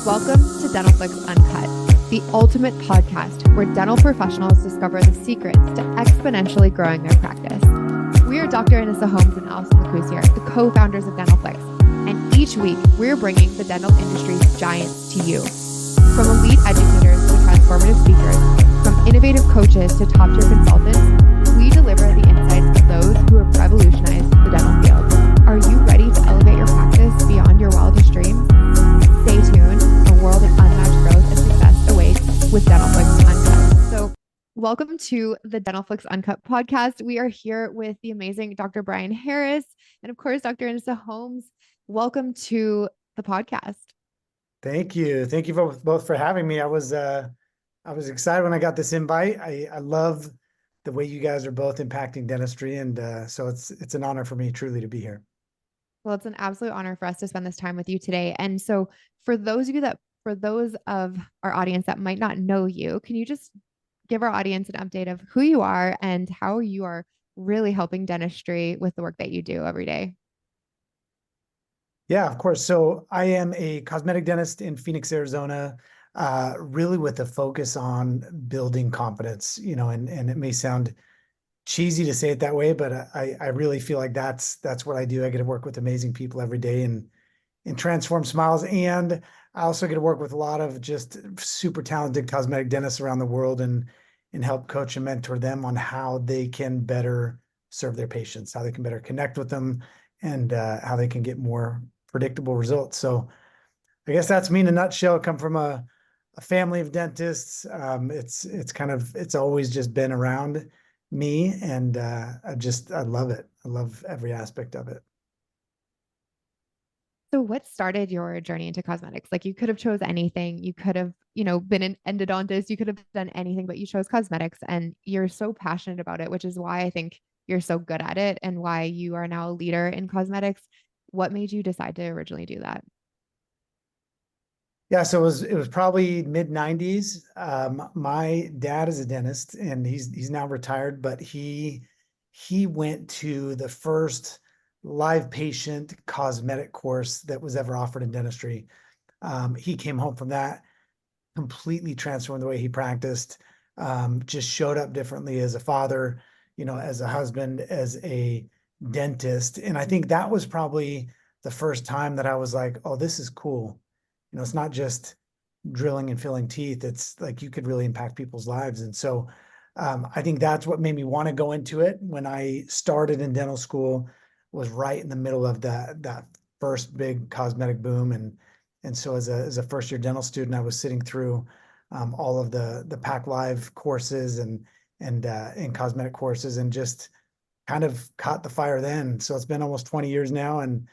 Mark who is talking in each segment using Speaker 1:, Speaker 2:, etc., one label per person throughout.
Speaker 1: Welcome to DentalFlix Uncut, the ultimate podcast where dental professionals discover the secrets to exponentially growing their practice. We are Dr. Anissa Holmes and Allison Lacusier, the co-founders of DentalFlix, and each week we're bringing the dental industry's giants to you. From elite educators to transformative speakers, from innovative coaches to top-tier consultants, we deliver the insights of those who have revolutionized the dental field. Are you ready to elevate your practice beyond your wildest dreams? Stay tuned. A world of unmatched growth and success awaits with DentalFlix Uncut. So, welcome to the DentalFlix Uncut podcast. We are here with the amazing Dr. Brian Harris and, of course, Dr. Anissa Holmes. Welcome to the podcast.
Speaker 2: Thank you. Thank you both for having me. I was excited when I got this invite. I love the way you guys are both impacting dentistry, and so it's an honor for me truly to be here.
Speaker 1: Well, it's an absolute honor for us to spend this time with you today. And so for those of our audience that might not know you, can you just give our audience an update of who you are and how you are really helping dentistry with the work that you do every day?
Speaker 2: Yeah, of course. So I am a cosmetic dentist in Phoenix, Arizona, really with a focus on building confidence, and it may sound cheesy to say it that way, but I really feel like that's what I do. I get to work with amazing people every day and transform smiles. And I also get to work with a lot of just super talented cosmetic dentists around the world and help coach and mentor them on how they can better serve their patients, how they can better connect with them, and how they can get more predictable results. So I guess that's me in a nutshell. I come from a family of dentists. It's always just been around me, and I love it. I love every aspect of it.
Speaker 1: So what started your journey into cosmetics? Like you could have chose anything. You could have, been an endodontist. You could have done anything, but you chose cosmetics and you're so passionate about it, which is why I think you're so good at it and why you are now a leader in cosmetics. What made you decide to originally do that?
Speaker 2: Yeah, so it was probably mid 90s. My dad is a dentist and he's now retired, but he went to the first live patient cosmetic course that was ever offered in dentistry. He came home from that, completely transformed the way he practiced, just showed up differently as a father, as a husband, as a dentist. And I think that was probably the first time that I was like, oh, this is cool. It's not just drilling and filling teeth. It's like you could really impact people's lives. And so I think that's what made me want to go into it. When I started in dental school, was right in the middle of that first big cosmetic boom. And so as a first year dental student, I was sitting through all of the Pack Live courses and cosmetic courses, and just kind of caught the fire then. So it's been almost 20 years now. And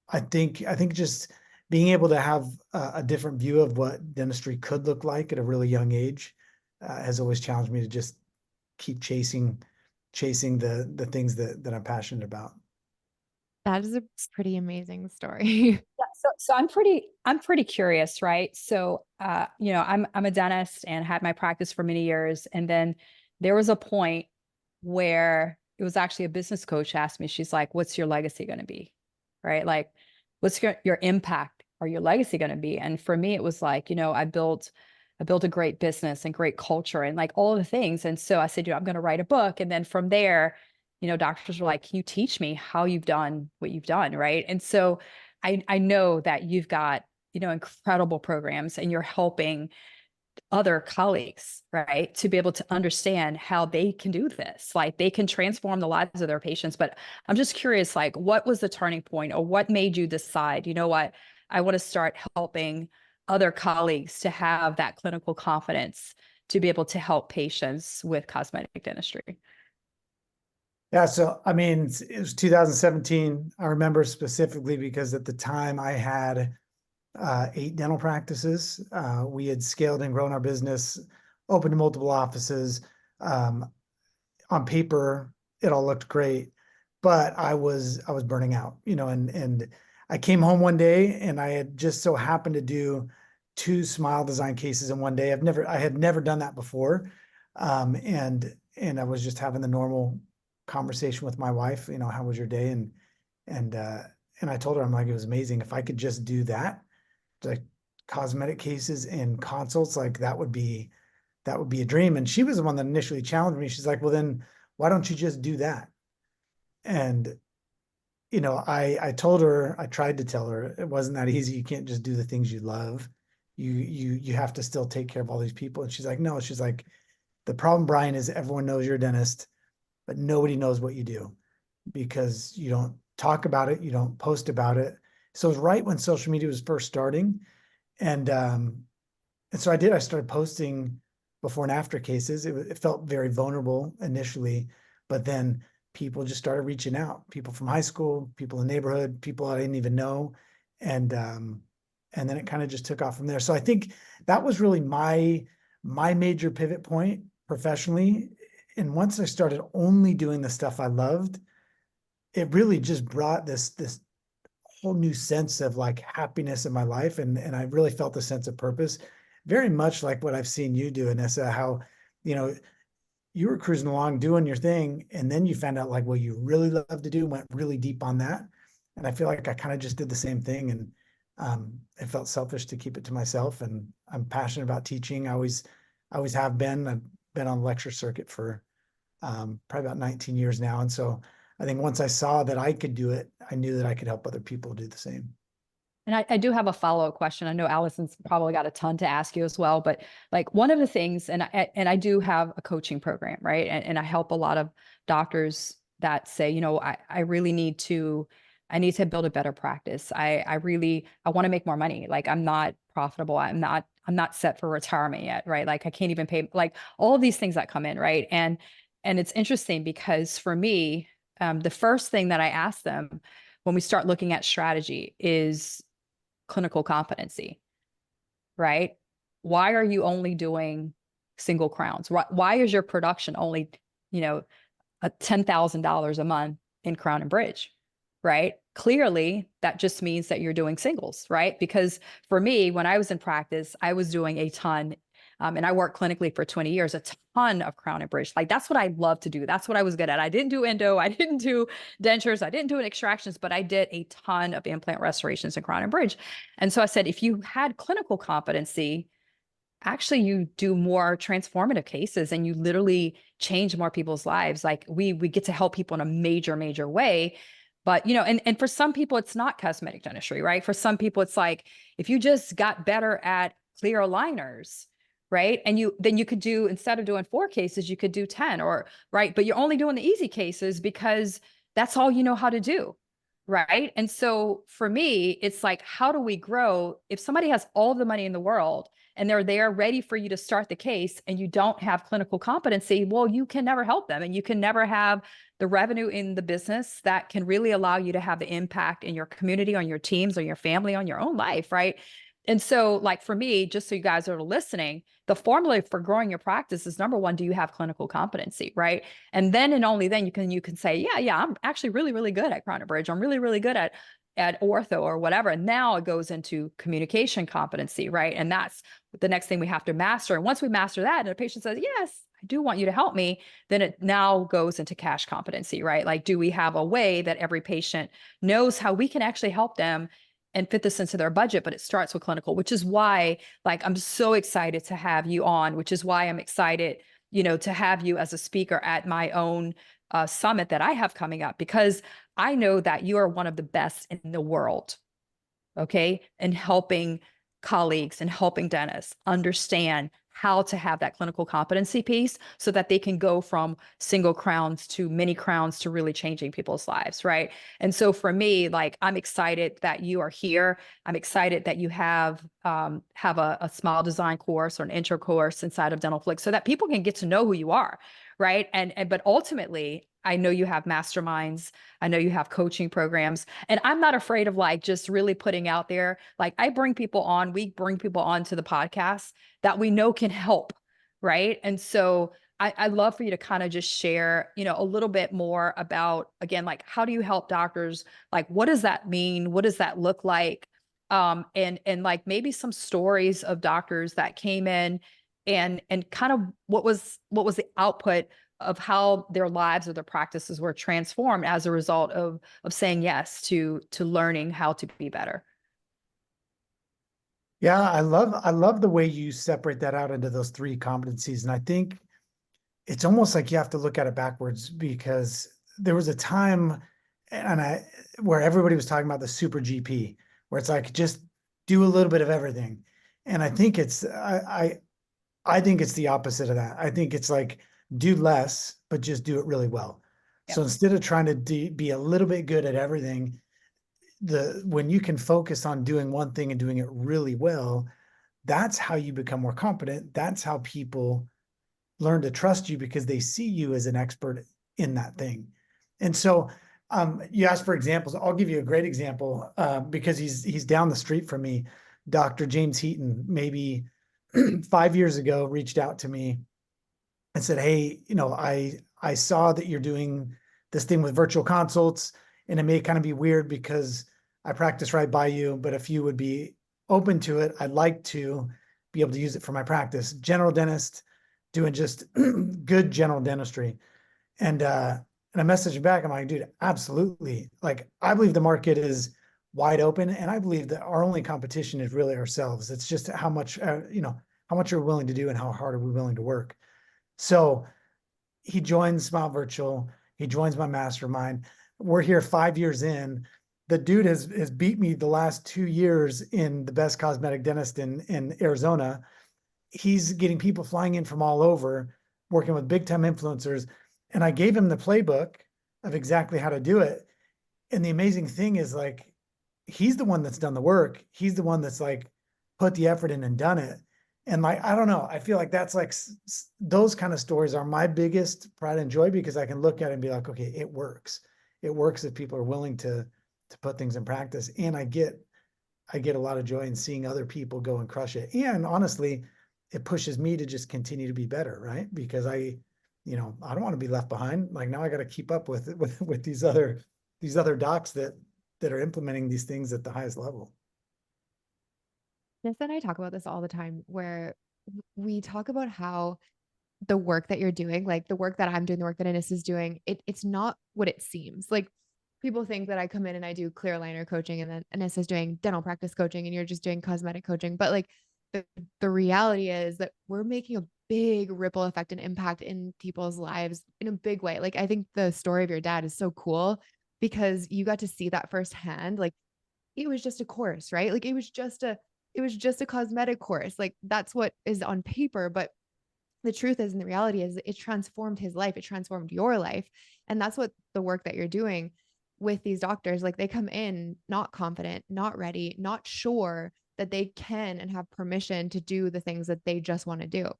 Speaker 2: I think just being able to have a different view of what dentistry could look like at a really young age has always challenged me to just keep chasing the things that I'm passionate about.
Speaker 1: That is a pretty amazing story.
Speaker 3: Yeah, so I'm pretty curious, right? So I'm a dentist and had my practice for many years, and then there was a point where it was actually a business coach asked me, she's like, "What's your legacy going to be?" Right? Like, what's your impact or your legacy going to be? And for me, it was like, I built a great business and great culture and like all the things. And so I said, I'm going to write a book. And then from there, doctors were like, "Can you teach me how you've done what you've done?" Right. And so I know that you've got, incredible programs and you're helping other colleagues, right, to be able to understand how they can do this. Like they can transform the lives of their patients. But I'm just curious, like, what was the turning point or what made you decide, you know what, I want to start helping other colleagues to have that clinical confidence to be able to help patients with cosmetic dentistry?
Speaker 2: Yeah, so I mean, it was 2017. I remember specifically because at the time I had 8 dental practices. We had scaled and grown our business, opened multiple offices. On paper, it all looked great, but I was burning out, and I came home one day and I had just so happened to do 2 smile design cases in one day. I had never done that before. And I was just having the normal conversation with my wife, how was your day? And I told her, I'm like, it was amazing. If I could just do that, like cosmetic cases and consults, like that would be a dream. And she was the one that initially challenged me. She's like, well, then why don't you just do that? And I told her, I tried to tell her it wasn't that easy. You can't just do the things you love. You have to still take care of all these people. And she's like, no, she's like, the problem, Brian, is everyone knows you're a dentist, but nobody knows what you do because you don't talk about it, you don't post about it. So it was right when social media was first starting. And so I started posting before and after cases. It felt very vulnerable initially, but then people just started reaching out, people from high school, people in the neighborhood, people I didn't even know. And then it kind of just took off from there. So I think that was really my major pivot point professionally. And once I started only doing the stuff I loved, it really just brought this whole new sense of like happiness in my life. And I really felt a sense of purpose, very much like what I've seen you do, Anissa, how, you were cruising along doing your thing. And then you found out like what you really love to do, went really deep on that. And I feel like I kind of just did the same thing. And it felt selfish to keep it to myself. And I'm passionate about teaching. I always have been. I've been on the lecture circuit for probably about 19 years now. And so I think once I saw that I could do it, I knew that I could help other people do the same.
Speaker 3: And I do have a follow-up question. I know Allison's probably got a ton to ask you as well, but like one of the things, and I do have a coaching program, right? And I help a lot of doctors that say, I really need to build a better practice. I want to make more money. Like I'm not profitable. I'm not set for retirement yet, right? Like I can't even pay, like all of these things that come in, right? And it's interesting because for me, the first thing that I ask them when we start looking at strategy is clinical competency, right? Why are you only doing single crowns? Why is your production only, $10,000 a month in crown and bridge, right? Clearly, that just means that you're doing singles, right? Because for me, when I was in practice, I was doing a ton, and I worked clinically for 20 years, a ton of crown and bridge. Like that's what I love to do. That's what I was good at. I didn't do endo. I didn't do dentures. I didn't do extractions, but I did a ton of implant restorations and crown and bridge. And so I said, if you had clinical competency, actually you do more transformative cases and you literally change more people's lives. Like we get to help people in a major, major way. But, and for some people, it's not cosmetic dentistry, right? For some people, it's like, if you just got better at clear aligners, right? And then you could do, instead of doing 4 cases, you could do 10 or, right? But you're only doing the easy cases because that's all you know how to do. Right. And so for me, it's like, how do we grow? If somebody has all the money in the world and they're there ready for you to start the case and you don't have clinical competency, well, you can never help them and you can never have the revenue in the business that can really allow you to have the impact in your community, on your teams, on your family, on your own life. Right. And so like for me, just so you guys are listening, the formula for growing your practice is number one, do you have clinical competency, right? And then and only then you can say, yeah, I'm actually really, really good at crown and bridge. I'm really, really good at ortho or whatever. And now it goes into communication competency, right? And that's the next thing we have to master. And once we master that, and the patient says, yes, I do want you to help me, then it now goes into cash competency, right? Like, do we have a way that every patient knows how we can actually help them and fit this into their budget? But it starts with clinical, which is why, like, I'm so excited to have you on, which is why I'm excited, to have you as a speaker at my own summit that I have coming up, because I know that you are one of the best in the world, okay, in helping colleagues and helping dentists understand how to have that clinical competency piece so that they can go from single crowns to many crowns to really changing people's lives, right? And so for me, like, I'm excited that you are here. I'm excited that you have a smile design course or an intro course inside of DentalFlix so that people can get to know who you are, right? But ultimately, I know you have masterminds. I know you have coaching programs, and I'm not afraid of like just really putting out there. Like we bring people on to the podcast that we know can help. Right. And so I'd love for you to kind of just share, a little bit more about, again, like, how do you help doctors? Like, what does that mean? What does that look like? And like maybe some stories of doctors that came in and kind of what was the output of how their lives or their practices were transformed as a result of saying yes to learning how to be better.
Speaker 2: Yeah, I love the way you separate that out into those three competencies. And I think it's almost like you have to look at it backwards, because there was a time and I where everybody was talking about the super GP, where it's like just do a little bit of everything. And I think I think it's the opposite of that. I think it's like do less, but just do it really well. So
Speaker 3: Yep.
Speaker 2: instead of trying to be a little bit good at everything, when you can focus on doing one thing and doing it really well, that's how you become more competent. That's how people learn to trust you, because they see you as an expert in that thing. And so you asked for examples. I'll give you a great example because he's down the street from me. Dr. James Heaton, maybe 5 years ago, reached out to me and said, "Hey, I saw that you're doing this thing with virtual consults, and it may kind of be weird because I practice right by you, but if you would be open to it, I'd like to be able to use it for my practice." General dentist doing just good general dentistry. And I messaged him back. I'm like, "Dude, absolutely. Like, I believe the market is wide open, and I believe that our only competition is really ourselves. It's just how much, how much are we willing to do and how hard are we willing to work." So he joins Smile Virtual. He joins my mastermind. We're here 5 years in. The dude has beat me the last 2 years in the best cosmetic dentist in Arizona. He's getting people flying in from all over, working with big time influencers. And I gave him the playbook of exactly how to do it. And the amazing thing is, like, he's the one that's done the work. He's the one that's like put the effort in and done it. And like, I don't know, I feel like that's like those kind of stories are my biggest pride and joy, because I can look at it and be like, okay, it works. It works if people are willing to put things in practice. And I get a lot of joy in seeing other people go and crush it. And honestly, it pushes me to just continue to be better, right? Because I don't want to be left behind. Like, now I got to keep up with these other docs that are implementing these things at the highest level.
Speaker 1: Nessa and I talk about this all the time, where we talk about how the work that you're doing, like the work that I'm doing, the work that Anis is doing, it's not what it seems. Like, people think that I come in and I do clear aligner coaching, and then Anis is doing dental practice coaching and you're just doing cosmetic coaching. But like the reality is that we're making a big ripple effect and impact in people's lives in a big way. Like, I think the story of your dad is so cool because you got to see that firsthand. Like, it was just a course, right? Like, it was just a cosmetic course. Like, that's what is on paper, but the truth is, and the reality is, it transformed his life. It transformed your life. And that's what the work that you're doing with these doctors, like, they come in not confident, not ready, not sure that they can and have permission to do the things that they just want to do.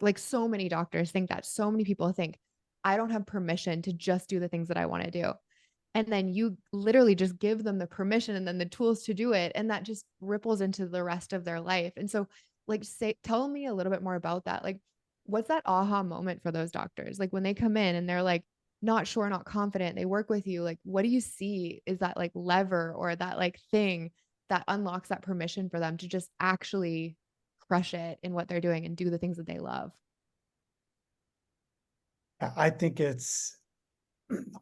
Speaker 1: Like, so many doctors think that. So many people think, I don't have permission to just do the things that I want to do. And then you literally just give them the permission and then the tools to do it. And that just ripples into the rest of their life. And so, like, tell me a little bit more about that. Like, what's that aha moment for those doctors? Like, when they come in and they're like, not sure, not confident, they work with you. Like, what do you see is that like lever or that like thing that unlocks that permission for them to just actually crush it in what they're doing and do the things that they love?
Speaker 2: I think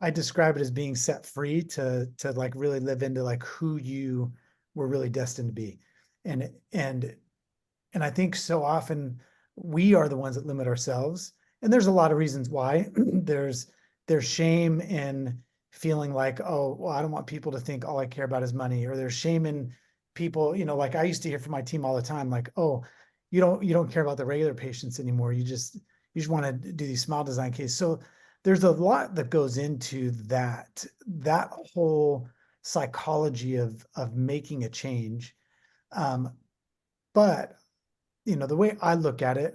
Speaker 2: I describe it as being set free to like really live into like who you were really destined to be. And and and I think so often we are the ones that limit ourselves. And there's a lot of reasons why. There's shame in feeling like, oh, well, I don't want people to think all I care about is money. Or there's shame in people, like I used to hear from my team all the time, like, oh, you don't care about the regular patients anymore. You just want to do these smile design cases. So there's a lot that goes into that whole psychology of making a change. Um, but the way I look at it,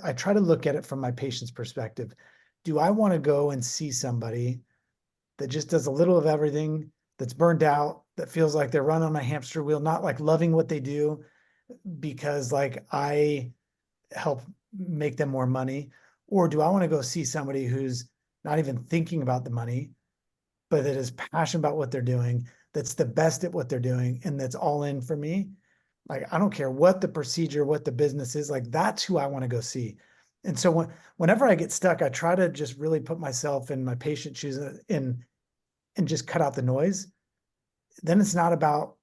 Speaker 2: I try to look at it from my patient's perspective. Do I want to go and see somebody that just does a little of everything, that's burned out, that feels like they're running on a hamster wheel, not like loving what they do because like I help make them more money? Or do I want to go see somebody who's not even thinking about the money, but that is passionate about what they're doing, that's the best at what they're doing, and that's all in for me? Like, I don't care what the procedure, what the business is, like, that's who I want to go see. And so whenever I get stuck, I try to just really put myself in my patient shoes and just cut out the noise. Then it's not about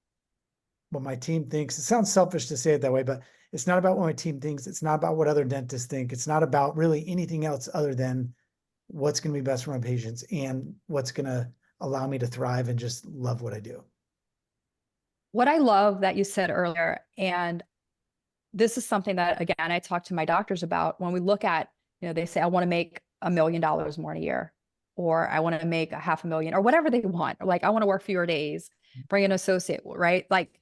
Speaker 2: what my team thinks. It sounds selfish to say it that way, but it's not about what my team thinks. It's not about what other dentists think. It's not about really anything else other than what's going to be best for my patients and what's going to allow me to thrive and just love what I do.
Speaker 3: What I love that you said earlier, and this is something that, again, I talk to my doctors about when we look at, they say, I want to make $1 million more in a year, or I want to make $500,000 or whatever they want. Or like, I want to work fewer days, bring an associate, right? Like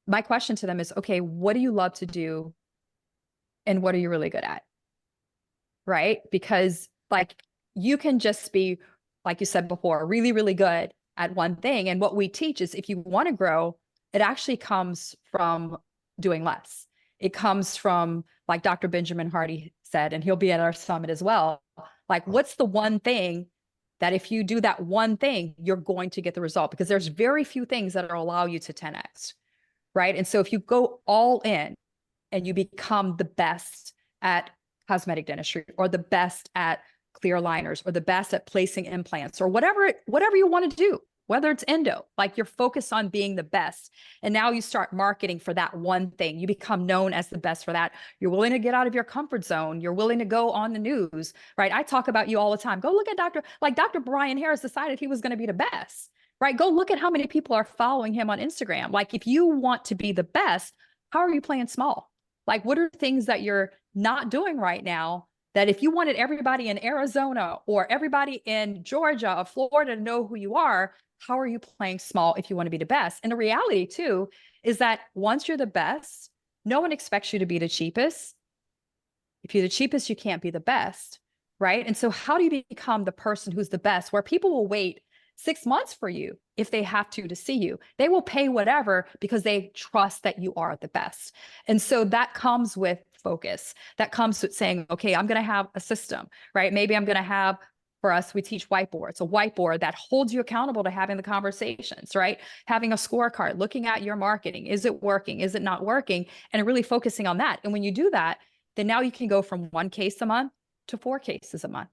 Speaker 3: my question to them is, okay, what do you love to do? And what are you really good at? Right? Because like you can just be, like you said before, really, really good at one thing. And what we teach is if you want to grow, it actually comes from doing less. It comes from, like Dr. Benjamin Hardy said, and he'll be at our summit as well. Like, what's the one thing that if you do that one thing, you're going to get the result? Because there's very few things that will allow you to 10x, right? And so if you go all in and you become the best at cosmetic dentistry, or the best at clear aligners, or the best at placing implants, or whatever you want to do, whether it's endo, like you're focused on being the best. And now you start marketing for that one thing. You become known as the best for that. You're willing to get out of your comfort zone. You're willing to go on the news, right? I talk about you all the time. Go look at Dr. Brian Harris decided he was going to be the best, right? Go look at how many people are following him on Instagram. Like if you want to be the best, how are you playing small? Like what are things that you're not doing right now that if you wanted everybody in Arizona or everybody in Georgia or Florida to know who you are, how are you playing small if you want to be the best? And the reality too is that once you're the best, no one expects you to be the cheapest. If you're the cheapest, you can't be the best, right? And so how do you become the person who's the best, where people will wait 6 months for you if they have to see you? They will pay whatever because they trust that you are the best. And so that comes with focus. That comes with saying, okay, I'm going to have a system, right? Maybe I'm going to have, for us, we teach whiteboards, a whiteboard that holds you accountable to having the conversations, right? Having a scorecard, looking at your marketing. Is it working? Is it not working? And really focusing on that. And when you do that, then now you can go from 1 case a month to 4 cases a month,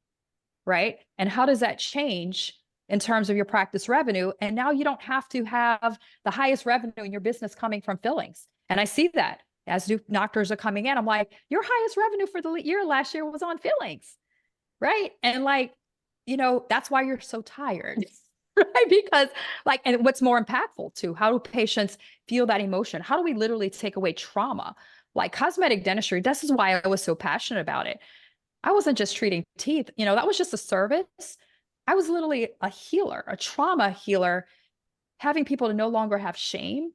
Speaker 3: right? And how does that change in terms of your practice revenue? And now you don't have to have the highest revenue in your business coming from fillings. And I see that as new doctors are coming in, I'm like, your highest revenue for the year last year was on fillings, right? And like, that's why you're so tired, right? Because like, and what's more impactful too, how do patients feel that emotion? How do we literally take away trauma? Like cosmetic dentistry, this is why I was so passionate about it. I wasn't just treating teeth, that was just a service. I was literally a healer, a trauma healer, having people to no longer have shame,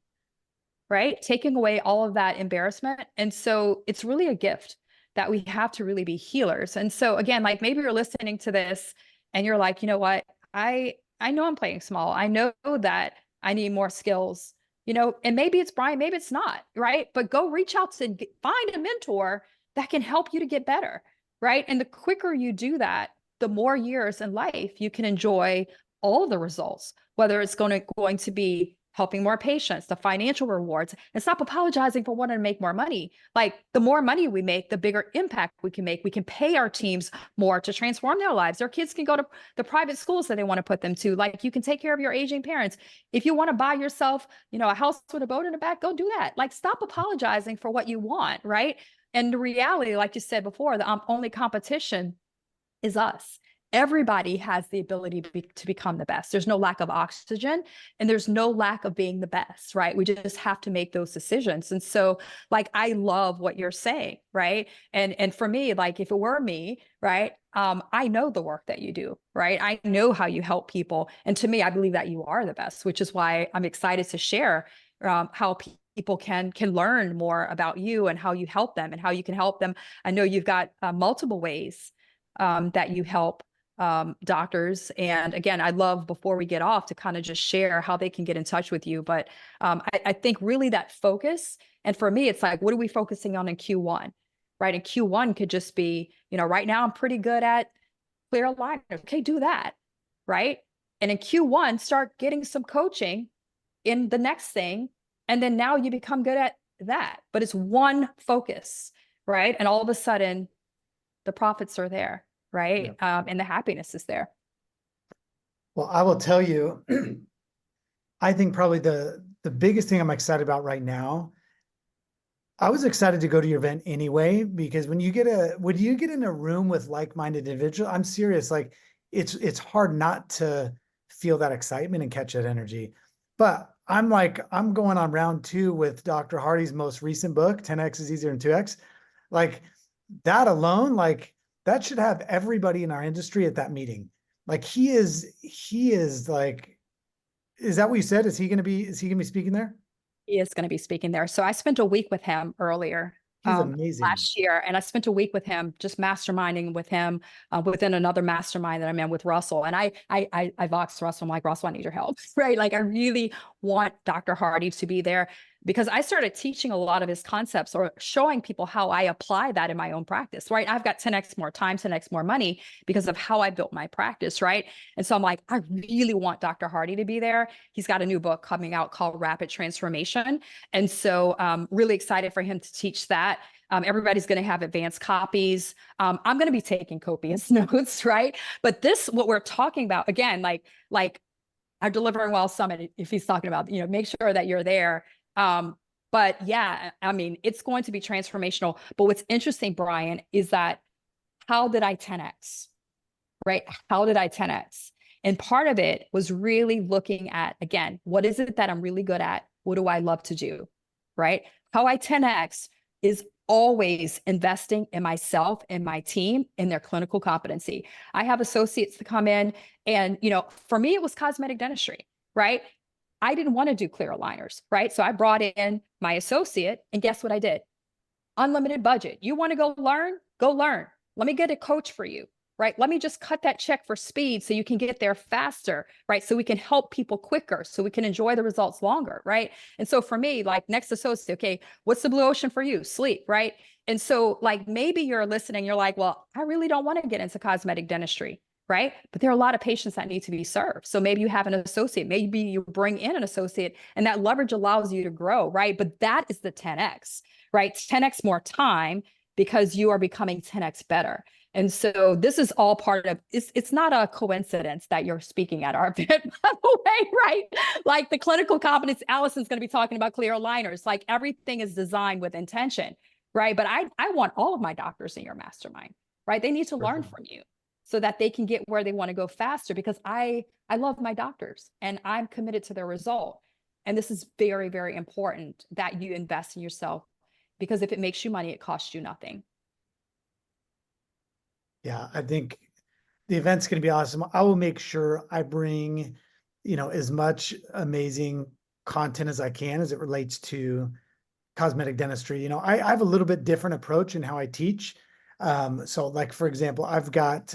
Speaker 3: right? Taking away all of that embarrassment. And so it's really a gift that we have to really be healers. And so again, like maybe you're listening to this and you're like, you know what? I know I'm playing small. I know that I need more skills, and maybe it's Brian, maybe it's not, right? But go reach out to find a mentor that can help you to get better, right? And the quicker you do that, the more years in life you can enjoy all the results, whether it's going to be helping more patients, the financial rewards, and stop apologizing for wanting to make more money. Like the more money we make, the bigger impact we can make. We can pay our teams more to transform their lives. Their kids can go to the private schools that they want to put them to. Like you can take care of your aging parents. If you want to buy yourself, a house with a boat in the back, go do that. Like stop apologizing for what you want, right? And the reality, like you said before, the only competition is us. Everybody has the ability to become the best. There's no lack of oxygen and there's no lack of being the best, right? We just have to make those decisions. And so like, I love what you're saying, right? And for me, like if it were me, right? I know the work that you do, right? I know how you help people. And to me, I believe that you are the best, which is why I'm excited to share how people can learn more about you and how you help them and how you can help them. I know you've got multiple ways that you help doctors. And again, I'd love before we get off to kind of just share how they can get in touch with you. But I think really that focus, and for me, it's like, what are we focusing on in Q1, right? And Q1 could just be, right now I'm pretty good at clear aligners. Okay, do that, right? And in Q1, start getting some coaching in the next thing. And then now you become good at that. But it's one focus, right? And all of a sudden, the profits are there, right?
Speaker 2: Yeah.
Speaker 3: And the happiness is there.
Speaker 2: Well, I will tell you, I think probably the biggest thing I'm excited about right now, I was excited to go to your event anyway, because when you get in a room with like-minded individuals, I'm serious, like it's hard not to feel that excitement and catch that energy. But I'm going on round 2 with Dr. Hardy's most recent book, 10X is easier than 2X. Like that alone, like that should have everybody in our industry at that meeting. Like he is like, is that what you said? Is he going to be speaking there?
Speaker 3: He is going to be speaking there. So I spent a week with him earlier
Speaker 2: He's amazing.
Speaker 3: last year, and I spent a week with him, just masterminding with him within another mastermind that I'm in with Russell. And I voxed Russell. I'm like, Russell, I need your help, right? Like I really want Dr. Hardy to be there because I started teaching a lot of his concepts or showing people how I apply that in my own practice, right? I've got 10x more time, 10x more money because of how I built my practice, right? And so I'm like, I really want Dr. Hardy to be there. He's got a new book coming out called Rapid Transformation. And so really excited for him to teach that. Everybody's going to have advanced copies. I'm going to be taking copious notes, right? But what we're talking about, again, like our Delivering Well Summit, if he's talking about, make sure that you're there. But yeah, I mean, it's going to be transformational. But what's interesting, Brian, is that how did I 10X, right? How did I 10X? And part of it was really looking at, again, what is it that I'm really good at? What do I love to do, right? How I 10X is always investing in myself and my team in their clinical competency. I have associates to come in and, for me, it was cosmetic dentistry, right? I didn't want to do clear aligners, right? So I brought in my associate and guess what I did? Unlimited budget. You want to go learn? Go learn. Let me get a coach for you, right? Let me just cut that check for speed so you can get there faster, right? So we can help people quicker, so we can enjoy the results longer, right? And so for me, like next associate, okay, what's the blue ocean for you? Sleep, right? And so like maybe you're listening, you're like, well, I really don't want to get into cosmetic dentistry, right? But there are a lot of patients that need to be served. So maybe you have an associate, maybe you bring in an associate, and that leverage allows you to grow, right? But that is the 10X, right? 10X more time because you are becoming 10X better. And so this is all part of, it's not a coincidence that you're speaking at our event, by the way, right? Like the clinical competence, Allison's going to be talking about clear aligners, like everything is designed with intention, right? But I want all of my doctors in your mastermind, right? They need to learn from you so that they can get where they want to go faster, because I love my doctors and I'm committed to their result. And this is very, very important that you invest in yourself, because if it makes you money, it costs you nothing.
Speaker 2: Yeah, I think the event's going to be awesome. I will make sure I bring, as much amazing content as I can as it relates to cosmetic dentistry. I have a little bit different approach in how I teach. So like, for example, I've got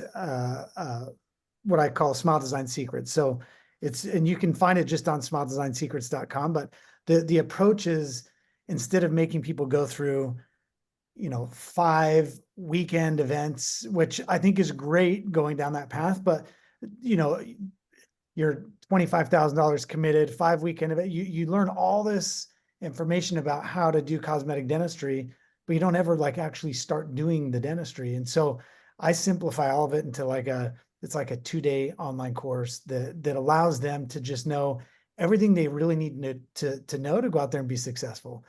Speaker 2: what I call Smile Design Secrets. So and you can find it just on smiledesignsecrets.com, but the approach is, instead of making people go through 5 weekend events, which I think is great going down that path, but you're $25,000 committed, 5 weekend event, you learn all this information about how to do cosmetic dentistry, but you don't ever like actually start doing the dentistry. And so I simplify all of it into it's like a 2-day online course that allows them to just know everything they really need to know to go out there and be successful.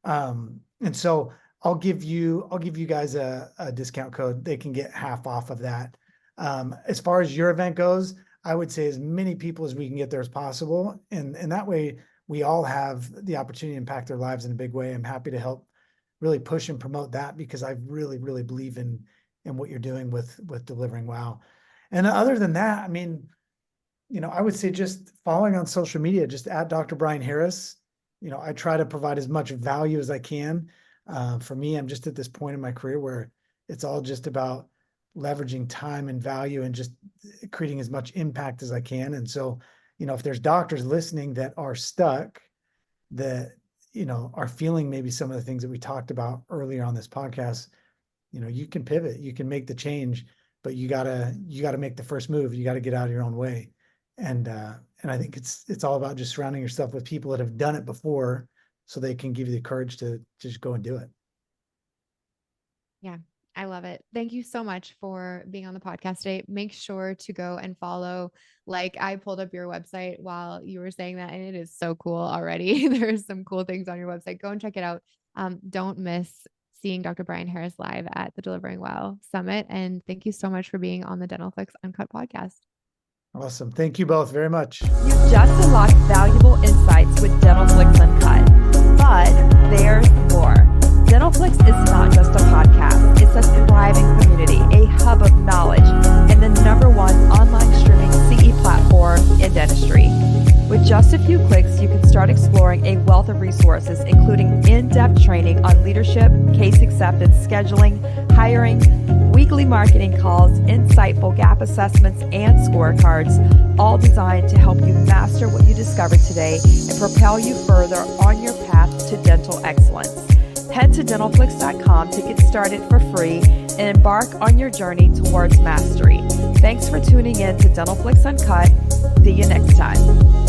Speaker 2: And so I'll give you guys a discount code. They can get half off of that. As far as your event goes, I would say as many people as we can get there as possible. And that way we all have the opportunity to impact their lives in a big way. I'm happy to help really push and promote that, because I really, really believe in what you're doing with Delivering Wow. And other than that, I mean, I would say just following on social media, just at Dr. Brian Harris. I try to provide as much value as I can. For me, I'm just at this point in my career where it's all just about leveraging time and value and just creating as much impact as I can. And so, if there's doctors listening that are stuck, that, are feeling maybe some of the things that we talked about earlier on this podcast, you can pivot, you can make the change, but you gotta make the first move. You got to get out of your own way. And I think it's all about just surrounding yourself with people that have done it before, so they can give you the courage to just go and do it.
Speaker 1: Yeah. I love it. Thank you so much for being on the podcast today. Make sure to go and follow. Like, I pulled up your website while you were saying that, and it is so cool already. There's some cool things on your website. Go and check it out. Don't miss seeing Dr. Brian Harris live at the Delivering Well Summit. And thank you so much for being on the DentalFlix Uncut podcast.
Speaker 2: Awesome. Thank you both very much.
Speaker 3: You've just unlocked valuable insights with DentalFlix Uncut, but there's more. DentalFlix is not just a podcast. It's a thriving community, a hub of knowledge, and the #1 online streaming CE platform in dentistry. With just a few clicks, you can start exploring a wealth of resources, including in-depth training on leadership, case acceptance, scheduling, hiring, weekly marketing calls, insightful gap assessments, and scorecards, all designed to help you master what you discovered today and propel you further on your path to dental excellence. Head to dentalflix.com to get started for free and embark on your journey towards mastery. Thanks for tuning in to DentalFlix Uncut. See you next time.